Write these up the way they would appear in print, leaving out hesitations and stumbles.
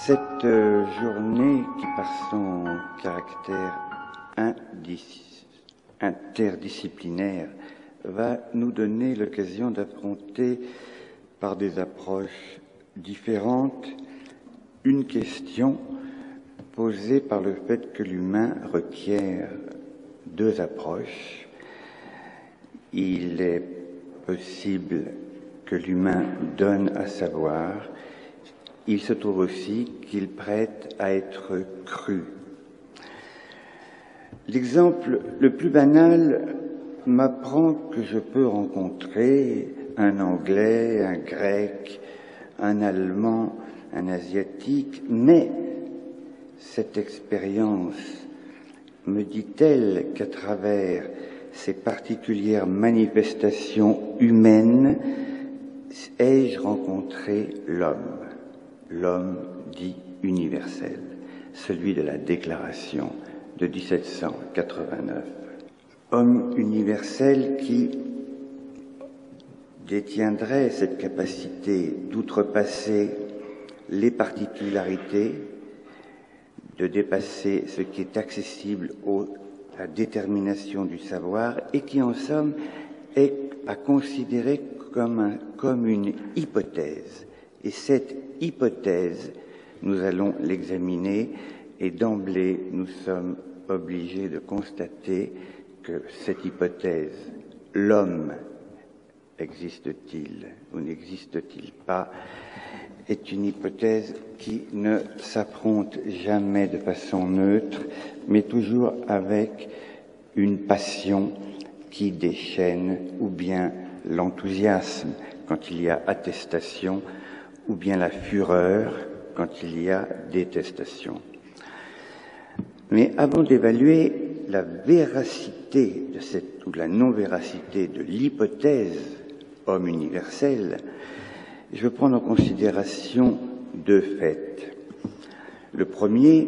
Cette journée qui, par son caractère interdisciplinaire, va nous donner l'occasion d'affronter, par des approches différentes, une question posée par le fait que l'humain requiert deux approches. Il est possible que l'humain donne à savoir. Il se trouve aussi qu'il prête à être cru. L'exemple le plus banal m'apprend que je peux rencontrer un Anglais, un Grec, un Allemand, un Asiatique, mais cette expérience me dit-elle qu'à travers ces particulières manifestations humaines, ai-je rencontré l'homme dit universel, celui de la Déclaration de 1789. Homme universel qui détiendrait cette capacité d'outrepasser les particularités, de dépasser ce qui est accessible à la détermination du savoir et qui, en somme, est à considérer comme une hypothèse. Et cette hypothèse, nous allons l'examiner et d'emblée, nous sommes obligés de constater que cette hypothèse, l'homme, existe-t-il ou n'existe-t-il pas, est une hypothèse qui ne s'affronte jamais de façon neutre, mais toujours avec une passion qui déchaîne, ou bien l'enthousiasme quand il y a attestation, ou bien la fureur quand il y a détestation. Mais avant d'évaluer la véracité de ou la non-véracité de l'hypothèse homme universel, je veux prendre en considération deux faits. Le premier,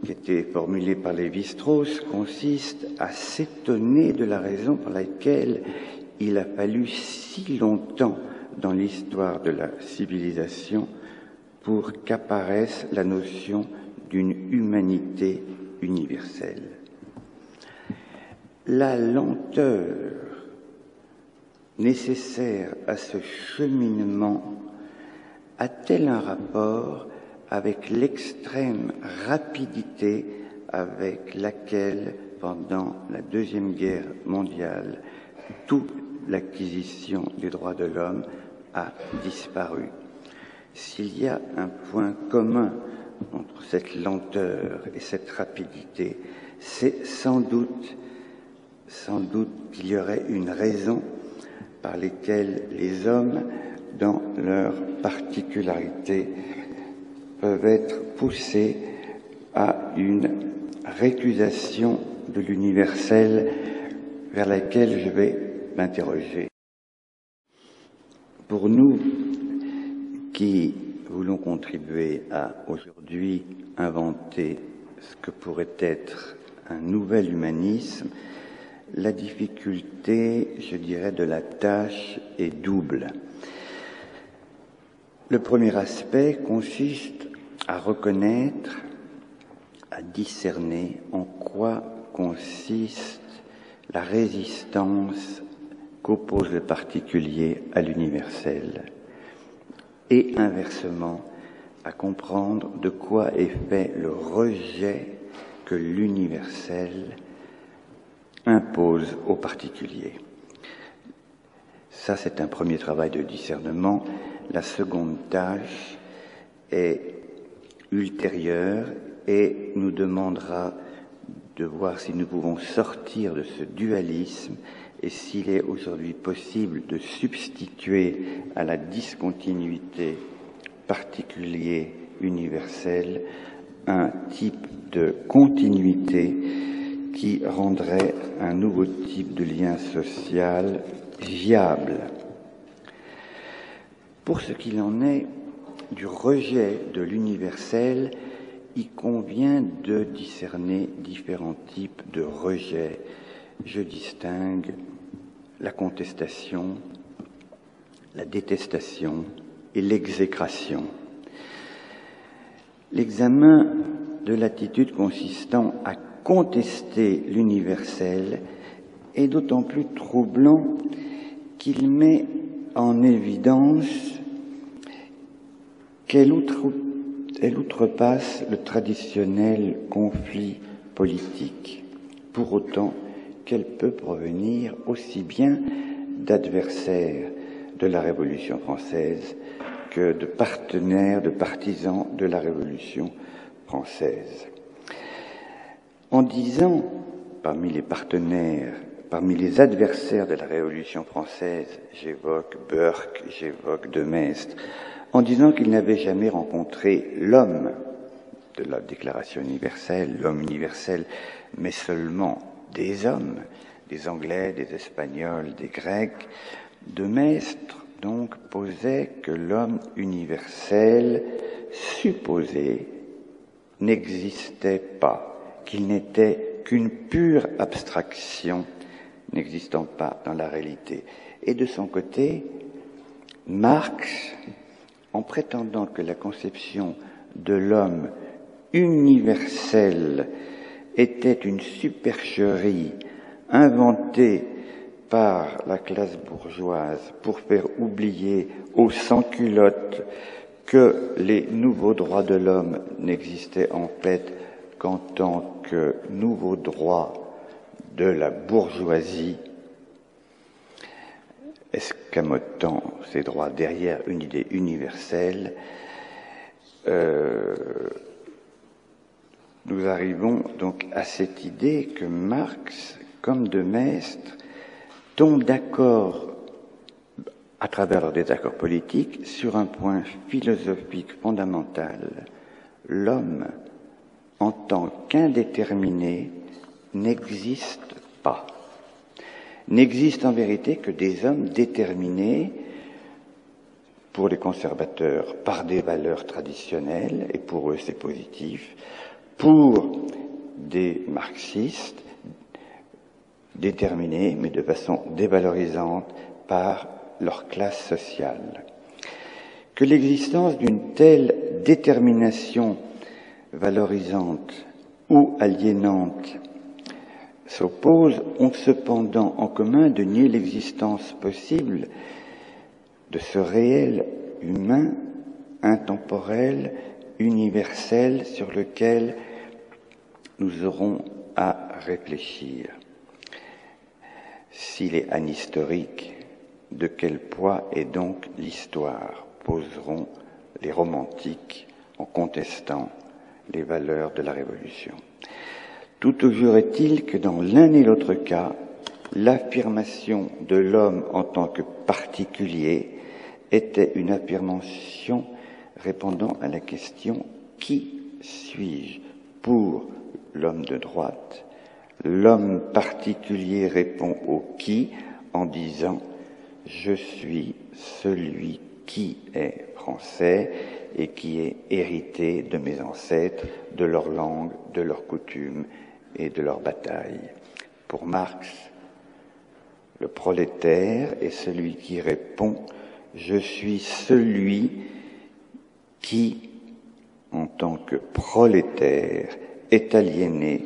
qui était formulé par Lévi-Strauss, consiste à s'étonner de la raison pour laquelle il a fallu si longtemps dans l'histoire de la civilisation pour qu'apparaisse la notion d'une humanité universelle. La lenteur nécessaire à ce cheminement a-t-elle un rapport avec l'extrême rapidité avec laquelle, pendant la Deuxième Guerre mondiale, toute l'acquisition des droits de l'homme a disparu? S'il y a un point commun entre cette lenteur et cette rapidité, c'est sans doute qu'il y aurait une raison par laquelle les hommes, dans leur particularité, peuvent être poussés à une récusation de l'universel vers laquelle je vais m'interroger. Pour nous qui voulons contribuer à aujourd'hui inventer ce que pourrait être un nouvel humanisme, la difficulté, je dirais, de la tâche est double. Le premier aspect consiste à reconnaître, à discerner en quoi consiste la résistance qu'oppose le particulier à l'universel, et inversement à comprendre de quoi est fait le rejet que l'universel impose au particulier. Ça, c'est un premier travail de discernement. La seconde tâche est ultérieure et nous demandera de voir si nous pouvons sortir de ce dualisme et s'il est aujourd'hui possible de substituer à la discontinuité particulier-universelle un type de continuité qui rendrait un nouveau type de lien social viable. Pour ce qu'il en est du rejet de l'universel, il convient de discerner différents types de rejet. Je distingue la contestation, la détestation et l'exécration. L'examen de l'attitude consistant à contester l'universel est d'autant plus troublant qu'il met en évidence qu'elle outrepasse le traditionnel conflit politique, pour autant qu'elle peut provenir aussi bien d'adversaires de la Révolution française que de partenaires, de partisans de la Révolution française. En disant, parmi les partenaires, parmi les adversaires de la Révolution française, j'évoque Burke, j'évoque de Maistre, en disant qu'il n'avait jamais rencontré l'homme de la Déclaration universelle, l'homme universel, mais seulement des hommes, des Anglais, des Espagnols, des Grecs, de Maistre donc posait que l'homme universel supposé n'existait pas, qu'il n'était qu'une pure abstraction n'existant pas dans la réalité. Et de son côté, Marx, en prétendant que la conception de l'homme universel était une supercherie inventée par la classe bourgeoise pour faire oublier aux sans-culottes que les nouveaux droits de l'homme n'existaient en fait qu'en tant que nouveaux droits de la bourgeoisie, escamotant ces droits derrière une idée universelle, nous arrivons donc à cette idée que Marx, comme de Maistre, tombent d'accord, à travers leur désaccord politique, sur un point philosophique fondamental. L'homme, en tant qu'indéterminé, n'existe pas. N'existe en vérité que des hommes déterminés, pour les conservateurs, par des valeurs traditionnelles, et pour eux c'est positif, pour des marxistes, déterminés, mais de façon dévalorisante, par leur classe sociale. Que l'existence d'une telle détermination valorisante ou aliénante s'oppose, ont cependant en commun de nier l'existence possible de ce réel humain, intemporel, universel, sur lequel nous aurons à réfléchir. S'il est anhistorique, de quel poids est donc l'histoire, poseront les romantiques en contestant les valeurs de la Révolution. Tout toujours est-il que dans l'un et l'autre cas, l'affirmation de l'homme en tant que particulier était une affirmation répondant à la question « Qui suis-je » pour l'homme de droite. L'homme particulier répond au « qui » en disant « Je suis celui qui est français et qui est hérité de mes ancêtres, de leur langue, de leurs coutumes et de leurs batailles. » Pour Marx, le prolétaire est celui qui répond « Je suis celui qui, en tant que prolétaire, est aliéné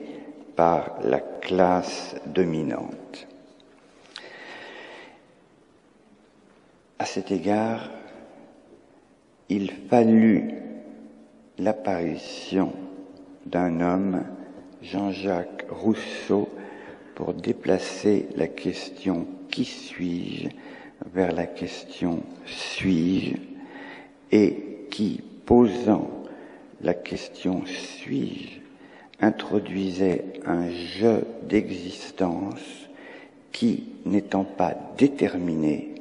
par la classe dominante. » À cet égard, il fallut l'apparition d'un homme, Jean-Jacques Rousseau, pour déplacer la question « Qui suis-je » vers la question « Suis-je » et qui, posant la question « Suis-je » introduisait un jeu d'existence qui, n'étant pas déterminé,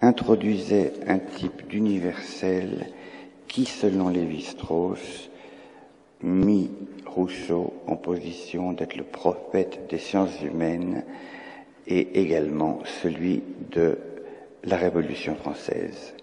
introduisait un type d'universel qui, selon Lévi-Strauss, mit Rousseau en position d'être le prophète des sciences humaines et également celui de la Révolution française.